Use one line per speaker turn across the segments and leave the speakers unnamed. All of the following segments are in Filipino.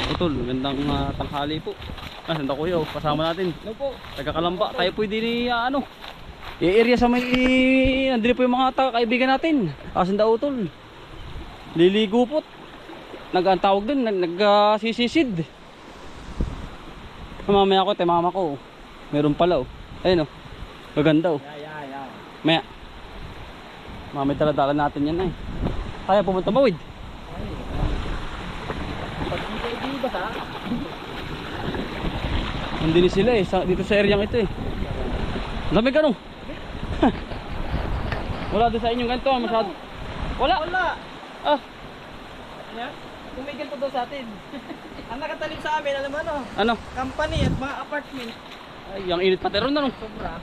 Utol, gandang tanghali po. Sanda kuya, kasama natin.
Ano po?
Taga-Kalamba, tayo pwede ni i-area sa may nandito po yung mga kaibigan natin. Sanda utol. Liligo po. Nag-antawag din, nag-sisisid. Mamaya ko, mama ko. Meron pala oh. Ayun oh. Maganda oh.
Yeah.
Maya. Mamay taladala natin yan eh. Kaya pumunta mawid.
Hindi ba sa?
Hindi sila eh, dito sa area ito eh. Lamig ka no? Wala doon sa inyong ganito masyado. Wala. Ah.
Yeah? Tumigil pa daw sa atin. Ang nakatalim sa amin, alam mo ano?
Ano?
Company at mga apartment.
Ay, ang init pati ron ano?
Sobra.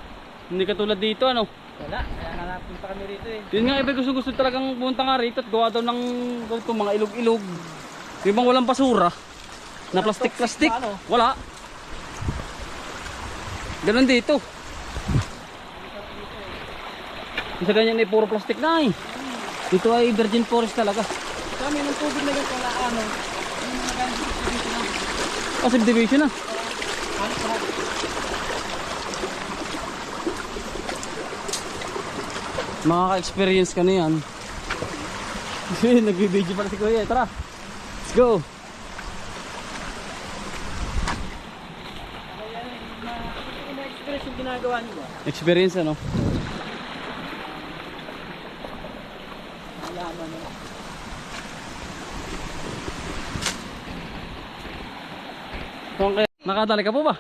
Hindi katulad dito ano?
Wala, kaya hanapin pa kami rito eh.
Yun nga, iba gusto talagang pumunta nga rito at gawa daw ng ganito, mga ilog-ilog. Yung bang walang basura na plastic-plastic.
Ano?
Wala. Ganun dito. Sa ganyan ay puro plastic na eh. Dito ay virgin forest talaga.
Kami ng tubig na ganito na ano. Yung mga ganito dito na.
Subdivision na. Makaka-experience ka na yan. Nag-video pala si Kuya. Tara, let's go.
Na-experience yung ginagawa niyo ba?
Experience ano?
Malaman mo.
Okay. Nakadali ka po ba?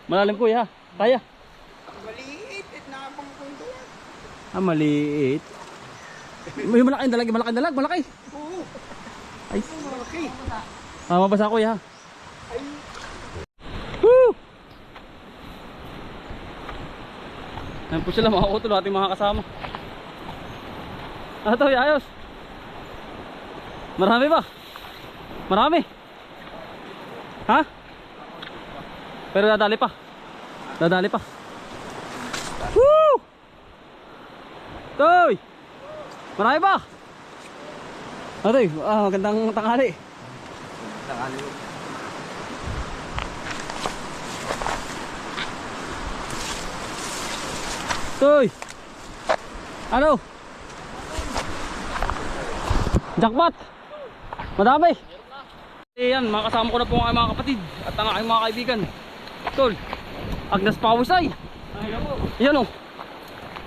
Malalim Kuya. Kaya?
Maliit at nakapangkundo yan.
Maliit. May malaking dalag, malaki.
Oo.
Ay,
Malaki.
mabasa Kuya.
Ay.
Woo! Ayan po sila mga utol, ating mga kasama. Ano to, ayos? Marami ba? Marami? Ha? Pero dadali pa. Dadali pa. Woo! Toy! Marami ba? Ano to, magandang tanghali.
Tanghali.
Toy! Ano? Jackpot! Madami! Ayan, makasama ko na po ang aking mga kapatid at ang aking mga kaibigan. Tol, Agnes Pawusay. Ayan o.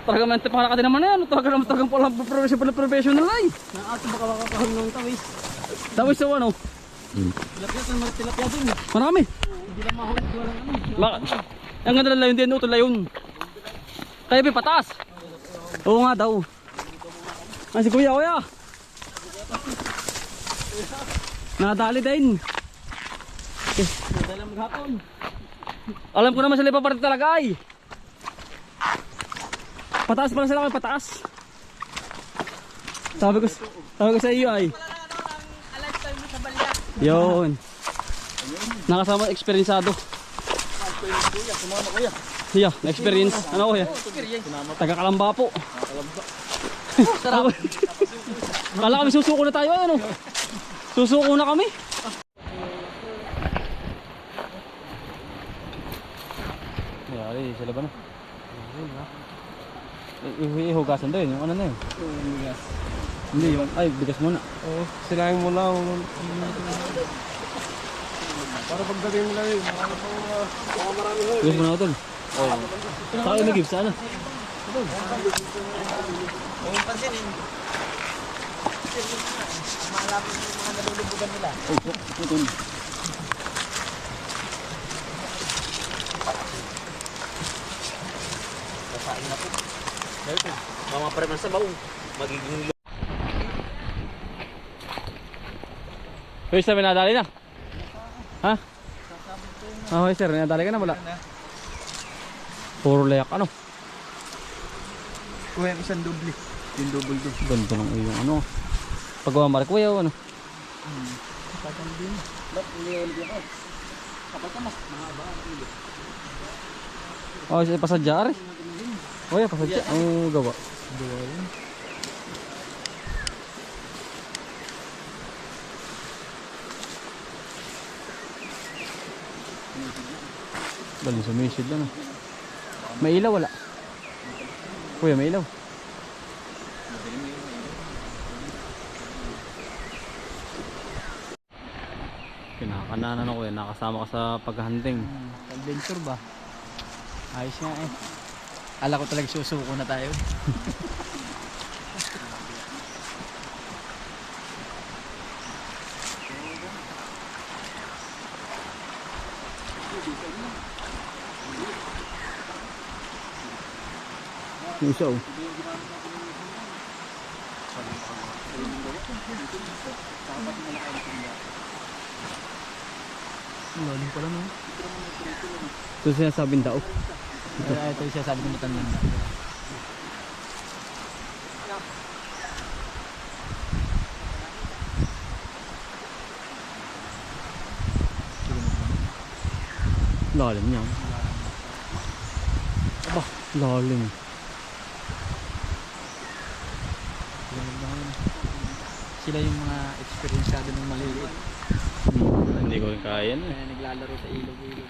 Talagang mente para ka din naman yan. Talagang palang professional ay.
Naato baka makakahon ng tawis.
Tawis sa ano?
Tilapia sa mga tilapia din.
Marami.
Hindi lang mahulog walang ano.
Bakit? Ang ganda ng layon din, utol layon. Kaya ba pataas? Oo nga daw. Si kuya. Nadali din.
Madala maghapon.
Alam ko naman sila ipapalit talaga ay. Pataas pala sila kayo, pataas. Sabi ko sa iyo ay.
Wala na ano ang alive time mo sa balya.
Yun. Nakasama eksperyensado.
Kuya, sumama kuya.
Yeah, na-experience. Ano kuya? Taga-Kalamba po. Sarap. Kala kami susuko na tayo ano. Susuko na kami. Yari, sila ba na? Ihugasan daw yun, yung ano na yun.
Bigas.
Hindi, yung, ay, bigas muna.
Oo, silahin mo lang. Para pagdating nila yun, baka marami ho.
Bigas muna utol. Oo. Saka yung nag-give sana.
Huwag pansinin. Malapit yung mga nalulubugan nila.
Opo, utol.
Kasain na po. Mga pareman sa baong. Magiging
Hoy, sir, nadali na. Ha? Hoy, sir, nadali ka na wala. Puro layak ano.
kuha yung isang doble. Yung double do.
Ganito lang yung ano. Paggawa marik kuya ano.
Kapatan din. Ba't hindi ulit ako? Kapag ka mas mahaba ang ulo.
Oh, si pasadya ari. Oh, ya pasadya. Oh, gawa.
Gawa yun.
Galing sumisid lang. May ilaw wala? Kuya, may ilaw. Kinakananan ako eh, nakasama ka sa paghahunting.
Adventure ba? Ayos nga eh. Ala ko talaga susuko na tayo.
Yung isa oh.
Lalim pala no?
Ito sinasabing daw.
Ito yung sasabi ko matanda.
Lalim niya. Aba, lalim.
Sila yung mga experienceado ng maliliit.
Hindi ko rin kaya no.
Kaya naglalaro sa ilog-ilog.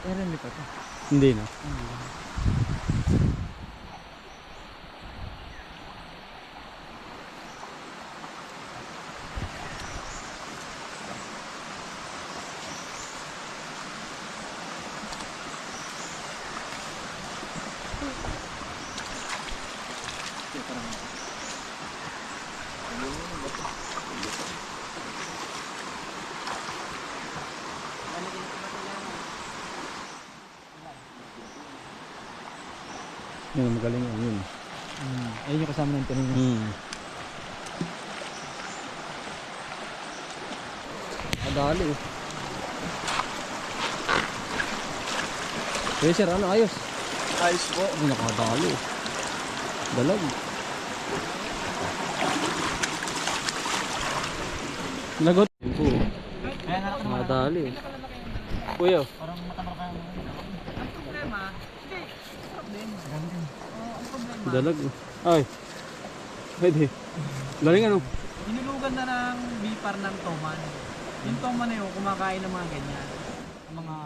Meron pa to.
Hindi na. Yun, magaling yun.
Ayun yung kasama ng kanina.
Adali oh. Hey sir, ano ayos?
Ayos po.
Ay, nakadali oh. Dalag. Lagot. Po. Nakadali oh. Kuya.
Parang matamar ka. Ang problema,
Dalag. Ay. Pwede. Galing ano?
Hinulugan na ng bipar ng toman. Yung toman na yun, kumakain ng mga ganyan. Mga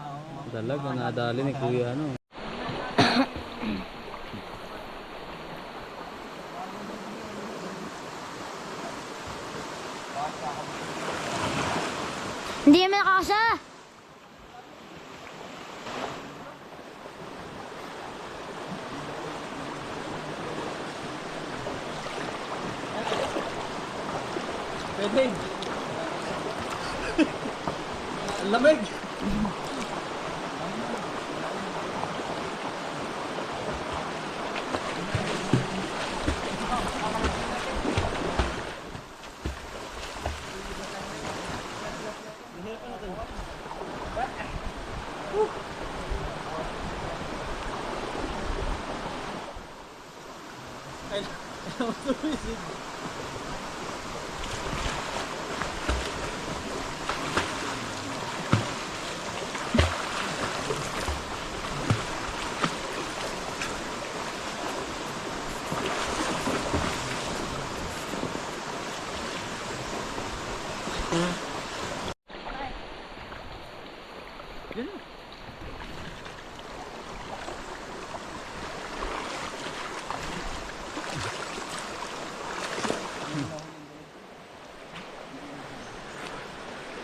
Dalag, nadali ni kuya ano.
Hindi naman nakakasa.
pwede. Ang lamig.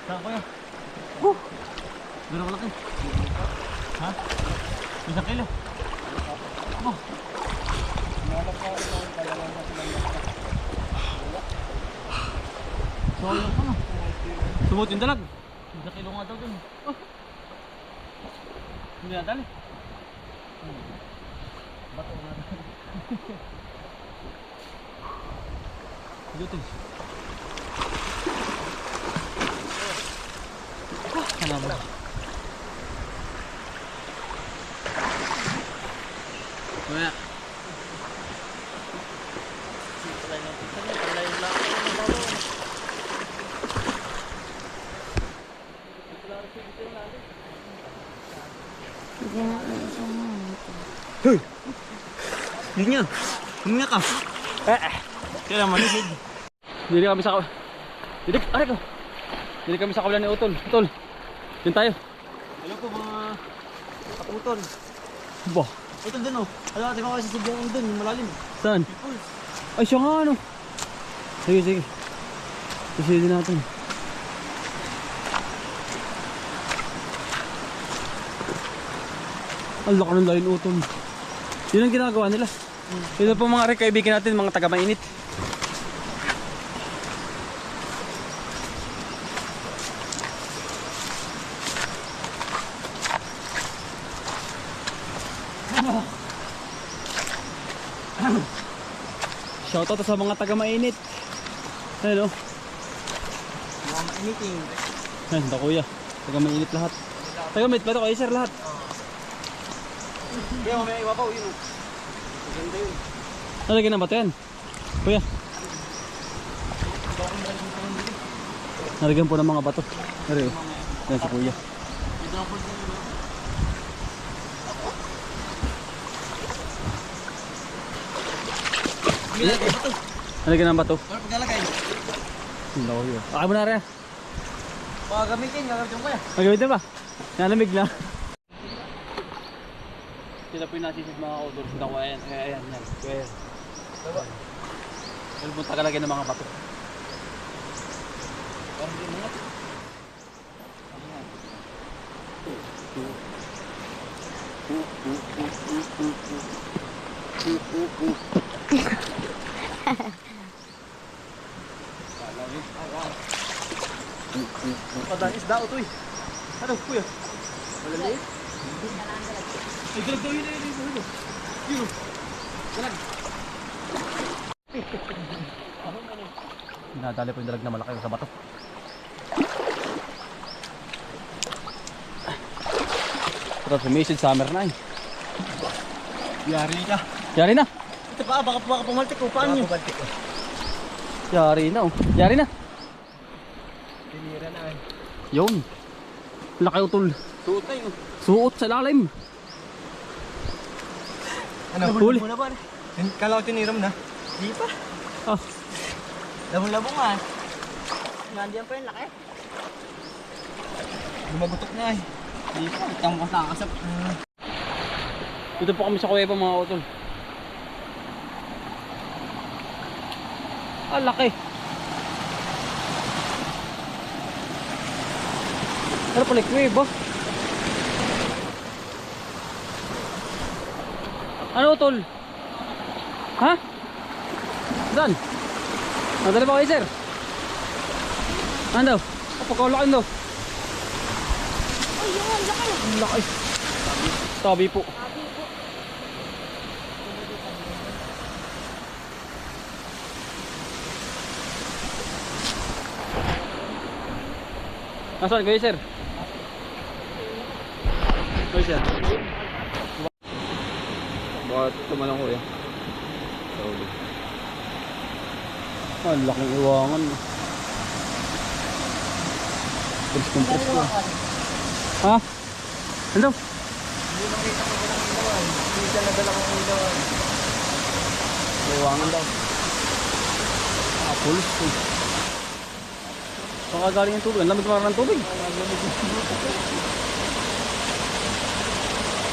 Saan kuya? Gano'n kalaki? Ha? Isang kilo? Oh. Sayang ka na. Sumot yung dalag. Isang kilo nga daw dun. Oh. Hindi na dali. Bato na dali. Dito. Kanama. Kuya. Palay lang. Palay lang.
Hinya. Hinya ka. Kaya manisid.
Dili kami sa aray ko. Dili kami sa kawalan ni Utol. Utol. Yun tayo.
Hello po mga kaputol.
Bah.
Ito dun oh. Ano natin ako sa sibyang dun, yung malalim.
Saan?
Pulse.
Ay siya nga ano. Sige sige. Isilin natin. Ang laki ng lain Utol. Yun ang ginagawa nila. Ito po mga kaibigan natin, mga taga-mainit. Shoutout sa mga taga-mainit. Hello.
Mga mainiting.
Ayun, da kuya. Taga-mainit lahat. Taga-mainit ba ito kayo sir lahat?
Kaya mamaya iwapaw yun oh. Maganda yun.
Nalagyan na ba ito yan? Kuya. Nalagyan po ng mga bato. Nari oh. Yan si kuya.
Dito ang pulse nyo. Milagay ba ito?
Nalagyan ng bato.
Ano paglalagay?
Hindi kuya. Akay mo na rin.
Gagamitin ko ya.
Magamitin ba? Nalamig na. Sila po yung nasisid mga outdoors. Hindi ako ayan. Ayan. Ayan. Well, punta ka lagay ng mga bato.
Parang di mga. Padang isda o to eh. Ano kuya? Malaliit? Ay, dalag daw yun. Yun. Dalag.
Nadali po yung dalag na malaki sa bato. Pero sumisid summer na eh.
Yari ka.
Yari na.
Ito pa, baka pumaltik ko. Paano yun?
Yari na oh. Yari na.
Tinira na eh.
Yun. Laki utol.
Suot na yun.
Suot sa lalim.
Ano?
Huli.
Labong na ba? Kala ko tiniram na. Di pa.
Ah.
Labong-labong nga. Nandiyan pa yung laki. Lumagutok na eh. Di pa. Itang ko nakakasap.
Dito po kami sa kuweba mga utol. Ah, laki. Ano pala kuweba? Ano utol? Ha? Saan? Nadali ba kayo sir? Ano? Pagkawalakin daw.
Ay, yung laki.
Ang laki. Tabi po. Nasaan kayo sir? Kayo sir? Bakit tumalang ko yan? Sa ulo. Ang laking iwangan. Press ko. Ha? Ano?
Hindi makita ko ng ilawan. Hindi siya nadala kong ilawan.
Iwangan daw. Pulis ko. Baka galing yung tubig. Ang lamig parang ng tubig.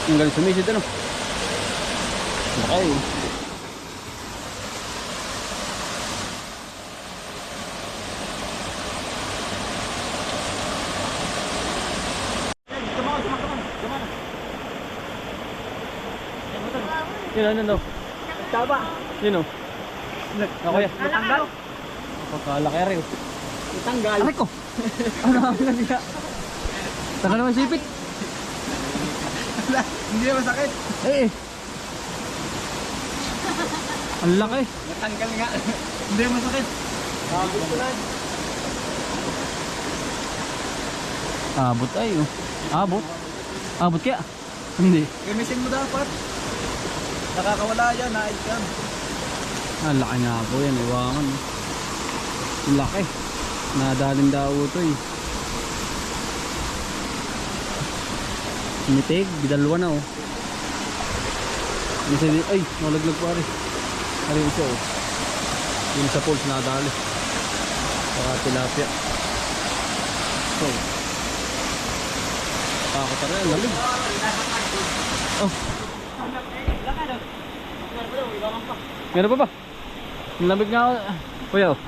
Ang galing sumisid ano. Okay. Yun daw.
Taba.
Yun o. Ako yan.
Natanggal.
Pagkalaki rin.
Natanggal.
Aray ko! Ano ang nagka? Taka naman sipit.
Hindi na masakit.
Eh. Ang laki.
Natanggal nga. Hindi na masakit. Abot ko lang.
Abot ay oh. Abot. Abot kaya? Hindi.
Gamisin mo dapat. Nakakawala yan. Naid ka.
Ang laki nga po yan. Iwangan. Ang laki. Nadalin daw ito eh. Mitig. Bidalwa na oh. Ay, nalaglag pare. Ano yung isa oh. Yung sa pools nadali. Saka tilapia. So. Takot na rin, lalig. Oh. Meron pa ba? Malamig nga ako. Kuya oh.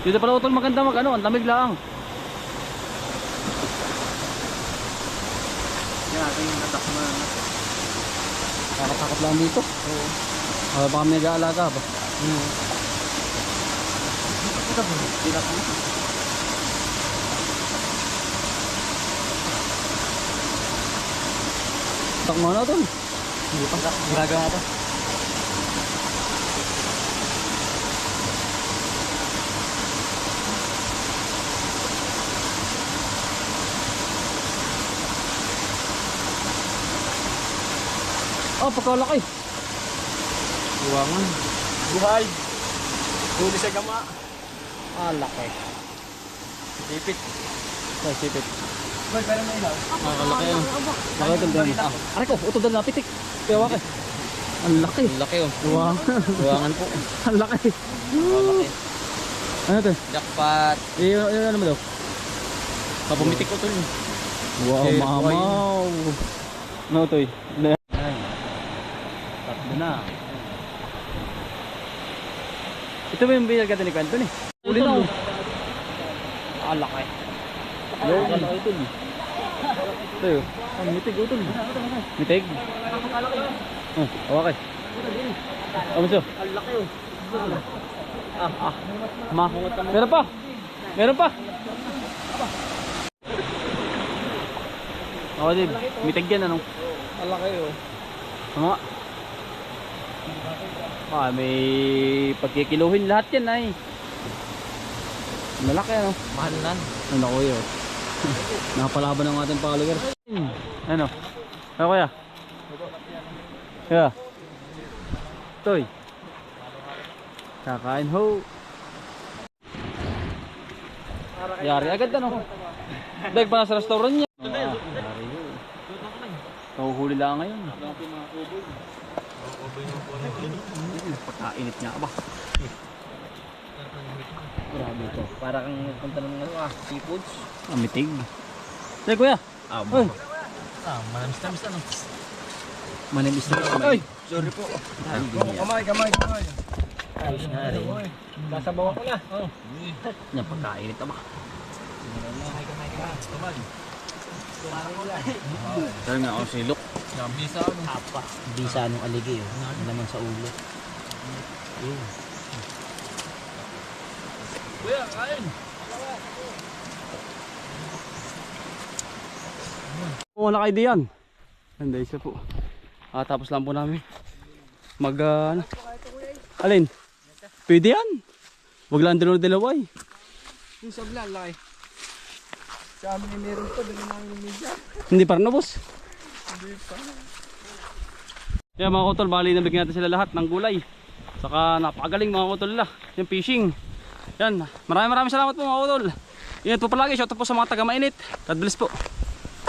Dito pala utol maganda mag ano, ang lamig lang.
Yan natin yung natak na.
Takot lang dito. Oo. Baka may nag-aalaga ba?
Tinak mo.
Takmo na tol.
Hindi pa. Ginagawa ito.
Oh, pagkalaki.
Buwangan. Buhay. Huli sa gama.
Ah, laki.
Ipit.
Ay, sipit.
Boy, pero may ilaw.
Laki yun. Laki ito din. Ah, aray ko, ito dal napitik. Kaya waki. Ang laki.
Ang laki oh.
Buwangan.
Buwangan po.
Ang laki.
Malaki.
Ano ito?
Jackpot.
Ano mo daw?
Papumitik ko ito.
Wow,
Eh,
mamaw. Ano ito eh? Tatlo na. Ito ba yung binagkata ni Kwento ni? Uli na. Ah, laki. Yung kalaki ito. Ito yun. Ang mitig ito. Mitig? Oh, okay. Ano siya?
Ang laki oh.
Ma. Meron pa. Meron pa. Oo, Dib. Mitig yan, ano?
Ang laki oh.
Tama. Ah, may pagkikiluhin lahat yan ay. Malaki ano?
Mahal na.
Ano ko yun? Nakapalaban ng ating followers. Ano? Ano kuya? Kuya? Toy. Kakain ho. Yari agad ano? Dag pa sa restaurant niya. Yari ho. Nahuhuli lang ngayon. Pagkainit niya ba?
Grabe ito. Para kang punta ng seafoods.
Mitig. Sige kuya. Oy.
Manamis-namis ano.
Manamis na.
Ay, sorry po. Kamay. Ayos nga rin. Kasabaw ko na.
Yan pagkainit ba? Sabi nga ako silok.
Bisa ano? Bisa nung aligi oh. Ano naman sa ulo. Kuya, kain.
Wala kayo diyan. Hindi isa po. Tapos lang po namin. Ano? Alin? Pwede yan. Wag lang dalawa-dalawa eh.
Yung sabla, laki. Sa amin yung meron pa, dali namin yung media.
Hindi pa rin na boss.
Hindi pa.
Yan mga kutol, bali nabigyan natin sila lahat ng gulay. Saka napakagaling mga kutol nila. Yung fishing. Yan, maraming salamat po mga kutol. Ingat po palagi, shout out po sa mga taga mainit. God bless po.